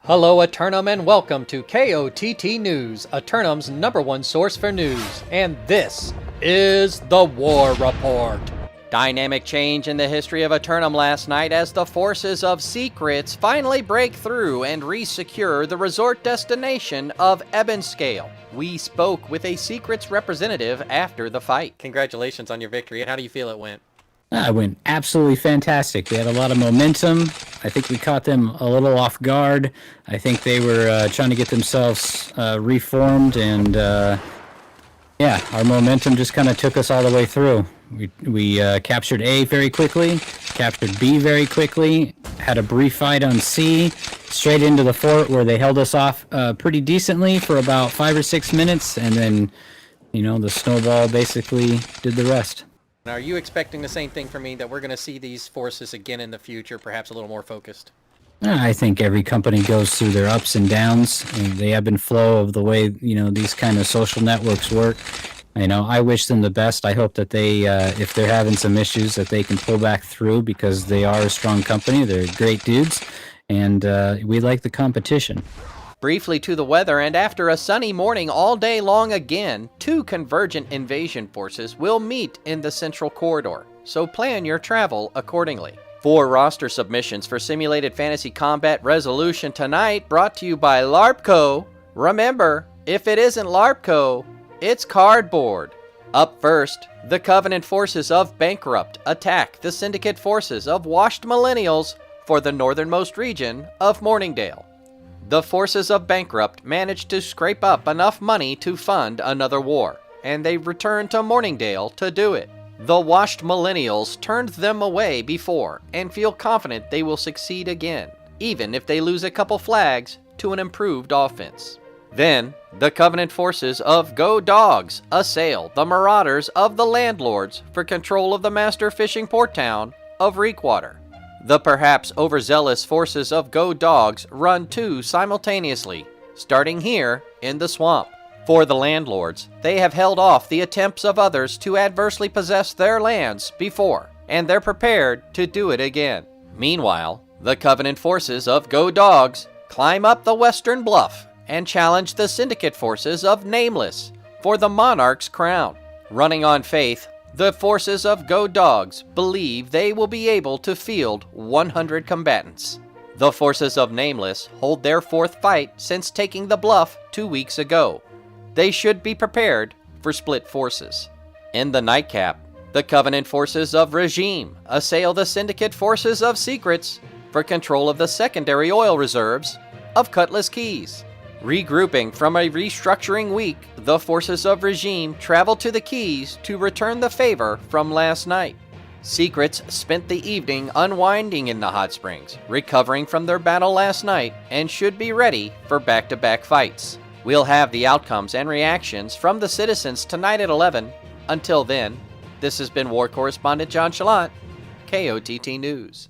Hello Eternum and welcome to KOTT News, Eternum's #1 source for news, and this is the War Report. Dynamic change in the history of Eternum last night as the forces of Secrets finally break through and re-secure the resort destination of Ebonscale. We spoke with a Secrets representative after the fight. Congratulations on your victory, and how do you feel it went? It went absolutely fantastic. We had a lot of momentum. I think we caught them a little off guard. I think they were trying to get themselves reformed, and our momentum just kind of took us all the way through. We captured A very quickly, captured B very quickly, had a brief fight on C, straight into the fort where they held us off pretty decently for about 5 or 6 minutes, and then, the snowball basically did the rest. Are you expecting the same thing from me, that we're going to see these forces again in the future, perhaps a little more focused? I think every company goes through their ups and downs, and the ebb and flow of the way, these kind of social networks work. I wish them the best. I hope that they, if they're having some issues, that they can pull back through, because they are a strong company. They're great dudes, and we like the competition. Briefly to the weather, and after a sunny morning all day long again, 2 convergent invasion forces will meet in the central corridor, so plan your travel accordingly. 4 roster submissions for Simulated Fantasy Combat Resolution tonight, brought to you by LARPCO. Remember, if it isn't LARPCO, it's cardboard. Up first, the Covenant forces of Bankrupt attack the Syndicate forces of Washed Millennials for the northernmost region of Morningdale. The forces of Bankrupt managed to scrape up enough money to fund another war, and they returned to Morningdale to do it. The Washed Millennials turned them away before and feel confident they will succeed again, even if they lose a couple flags to an improved offense. Then, the Covenant forces of Go Dogs assail the Marauders of the Landlords for control of the master fishing port town of Reekwater. The perhaps overzealous forces of Go Dogs run 2 simultaneously, starting here in the swamp. For the Landlords, they have held off the attempts of others to adversely possess their lands before, and they're prepared to do it again. Meanwhile, the Covenant forces of Go Dogs climb up the western bluff and challenge the Syndicate forces of Nameless for the Monarch's crown. Running on faith, the forces of Go Dogs believe they will be able to field 100 combatants. The forces of Nameless hold their 4th fight since taking the bluff 2 weeks ago. They should be prepared for split forces. In the nightcap, the Covenant forces of Regime assail the Syndicate forces of Secrets for control of the secondary oil reserves of Cutlass Keys. Regrouping from a restructuring week, the forces of Regime travel to the Keys to return the favor from last night. Secrets spent the evening unwinding in the hot springs, recovering from their battle last night, and should be ready for back-to-back fights. We'll have the outcomes and reactions from the citizens tonight at 11. Until then, this has been War Correspondent JChalant, KOTT News.